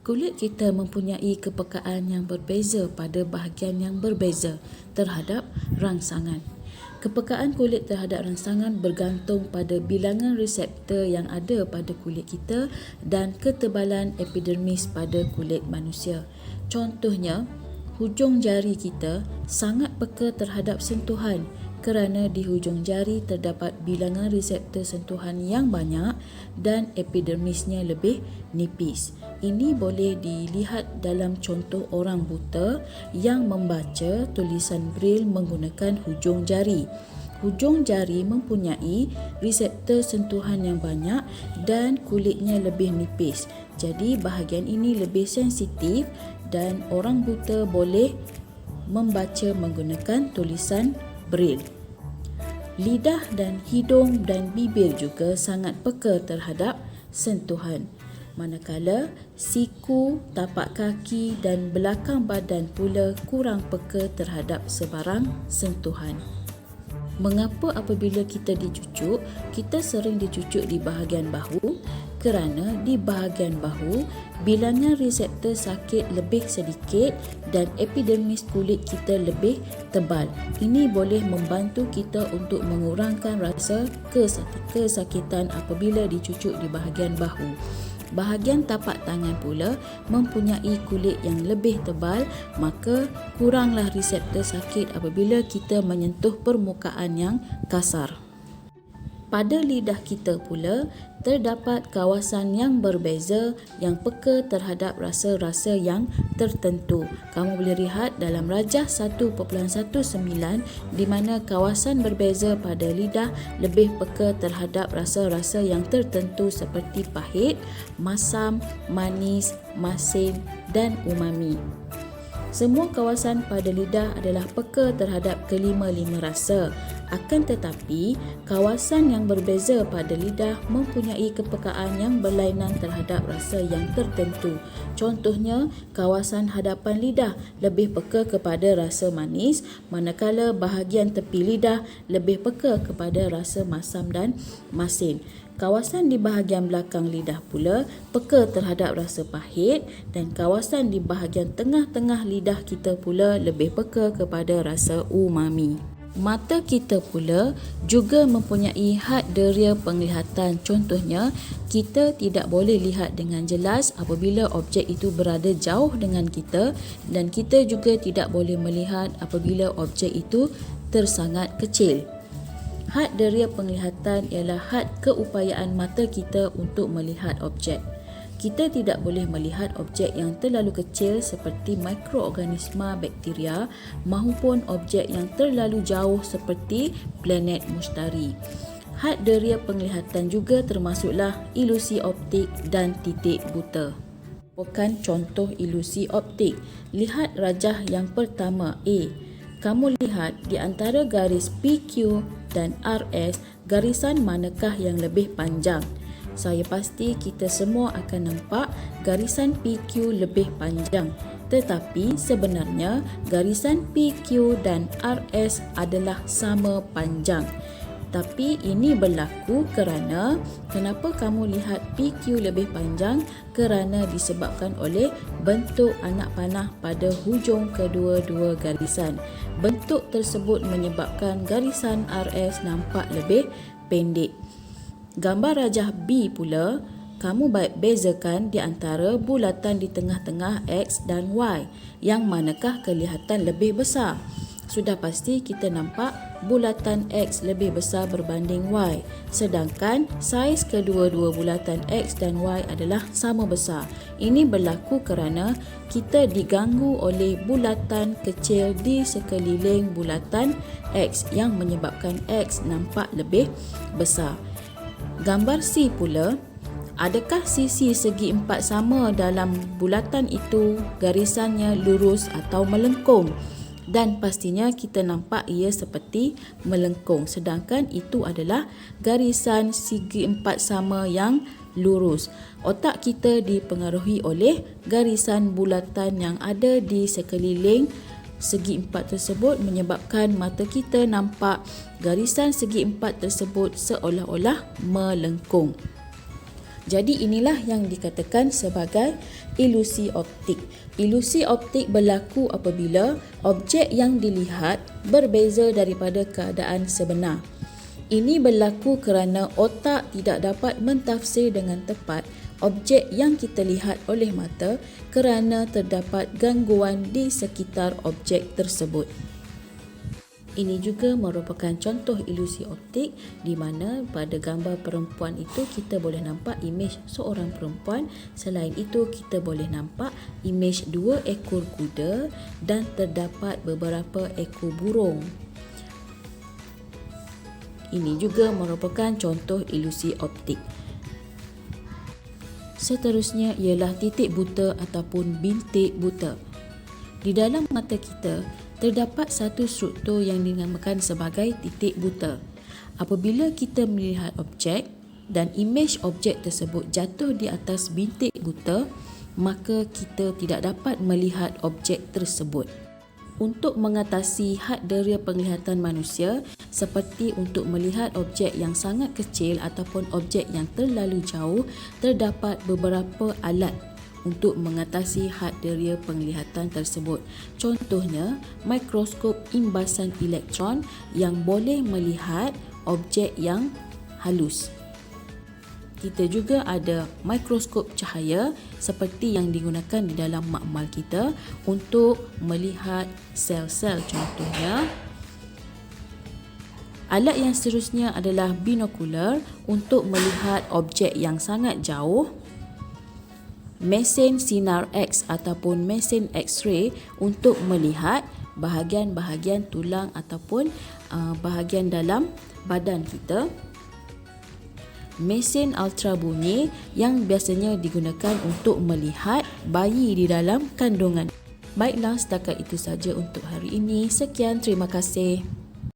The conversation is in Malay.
Kulit kita mempunyai kepekaan yang berbeza pada bahagian yang berbeza terhadap rangsangan. Kepekaan kulit terhadap rangsangan bergantung pada bilangan reseptor yang ada pada kulit kita dan ketebalan epidermis pada kulit manusia. Contohnya, hujung jari kita sangat peka terhadap sentuhan kerana di hujung jari terdapat bilangan reseptor sentuhan yang banyak dan epidermisnya lebih nipis. Ini boleh dilihat dalam contoh orang buta yang membaca tulisan Braille menggunakan hujung jari. Hujung jari mempunyai reseptor sentuhan yang banyak dan kulitnya lebih nipis. Jadi bahagian ini lebih sensitif dan orang buta boleh membaca menggunakan tulisan Braille. Lidah dan hidung dan bibir juga sangat peka terhadap sentuhan. Manakala siku, tapak kaki dan belakang badan pula kurang peka terhadap sebarang sentuhan. Mengapa apabila kita dicucuk, kita sering dicucuk di bahagian bahu? Kerana di bahagian bahu, bilangan reseptor sakit lebih sedikit dan epidermis kulit kita lebih tebal. Ini boleh membantu kita untuk mengurangkan rasa kesakitan apabila dicucuk di bahagian bahu. Bahagian tapak tangan pula mempunyai kulit yang lebih tebal, maka kuranglah reseptor sakit apabila kita menyentuh permukaan yang kasar. Pada lidah kita pula, terdapat kawasan yang berbeza yang peka terhadap rasa-rasa yang tertentu. Kamu boleh lihat dalam rajah 1.19 di mana kawasan berbeza pada lidah lebih peka terhadap rasa-rasa yang tertentu seperti pahit, masam, manis, masin dan umami. Semua kawasan pada lidah adalah peka terhadap kelima-lima rasa. Akan tetapi, kawasan yang berbeza pada lidah mempunyai kepekaan yang berlainan terhadap rasa yang tertentu. Contohnya, kawasan hadapan lidah lebih peka kepada rasa manis, manakala bahagian tepi lidah lebih peka kepada rasa masam dan masin. Kawasan di bahagian belakang lidah pula peka terhadap rasa pahit dan kawasan di bahagian tengah-tengah lidah kita pula lebih peka kepada rasa umami. Mata kita pula juga mempunyai had deria penglihatan. Contohnya, kita tidak boleh lihat dengan jelas apabila objek itu berada jauh dengan kita dan kita juga tidak boleh melihat apabila objek itu tersangat kecil. Had deria penglihatan ialah had keupayaan mata kita untuk melihat objek. Kita tidak boleh melihat objek yang terlalu kecil seperti mikroorganisma bakteria maupun objek yang terlalu jauh seperti planet mustari. Had deria penglihatan juga termasuklah ilusi optik dan titik buta. Bukan contoh ilusi optik. Lihat rajah yang pertama A. Kamu lihat di antara garis PQ dan RS, garisan manakah yang lebih panjang? Saya pasti kita semua akan nampak garisan PQ lebih panjang. Tetapi sebenarnya garisan PQ dan RS adalah sama panjang. Tapi ini berlaku kerana kenapa kamu lihat PQ lebih panjang? Kerana disebabkan oleh bentuk anak panah pada hujung kedua-dua garisan. Bentuk tersebut menyebabkan garisan RS nampak lebih pendek. Gambar rajah B pula, kamu bezakan di antara bulatan di tengah-tengah X dan Y. Yang manakah kelihatan lebih besar? Sudah pasti kita nampak bulatan X lebih besar berbanding Y. Sedangkan saiz kedua-dua bulatan X dan Y adalah sama besar. Ini berlaku kerana kita diganggu oleh bulatan kecil di sekeliling bulatan X yang menyebabkan X nampak lebih besar. Gambar C pula, adakah sisi segi empat sama dalam bulatan itu garisannya lurus atau melengkung? Dan pastinya kita nampak ia seperti melengkung, sedangkan itu adalah garisan segi empat sama yang lurus. Otak kita dipengaruhi oleh garisan bulatan yang ada di sekeliling segi empat tersebut menyebabkan mata kita nampak garisan segi empat tersebut seolah-olah melengkung. Jadi inilah yang dikatakan sebagai ilusi optik. Ilusi optik berlaku apabila objek yang dilihat berbeza daripada keadaan sebenar. Ini berlaku kerana otak tidak dapat mentafsir dengan tepat objek yang kita lihat oleh mata kerana terdapat gangguan di sekitar objek tersebut. Ini juga merupakan contoh ilusi optik di mana pada gambar perempuan itu kita boleh nampak imej seorang perempuan. Selain itu kita boleh nampak imej 2 ekor kuda dan terdapat beberapa ekor burung. Ini juga merupakan contoh ilusi optik. Seterusnya ialah titik buta ataupun bintik buta. Di dalam mata kita, terdapat satu struktur yang dinamakan sebagai titik buta. Apabila kita melihat objek dan imej objek tersebut jatuh di atas bintik buta, maka kita tidak dapat melihat objek tersebut. Untuk mengatasi had deria penglihatan manusia seperti untuk melihat objek yang sangat kecil ataupun objek yang terlalu jauh, terdapat beberapa alat untuk mengatasi had deria penglihatan tersebut. Contohnya, mikroskop imbasan elektron yang boleh melihat objek yang halus. Kita juga ada mikroskop cahaya seperti yang digunakan di dalam makmal kita untuk melihat sel-sel contohnya. Alat yang seterusnya adalah binokular untuk melihat objek yang sangat jauh. Mesin sinar X ataupun mesin X-ray untuk melihat bahagian-bahagian tulang ataupun bahagian dalam badan kita. Mesin ultrabunyi yang biasanya digunakan untuk melihat bayi di dalam kandungan. Baiklah, setakat itu saja untuk hari ini. Sekian, terima kasih.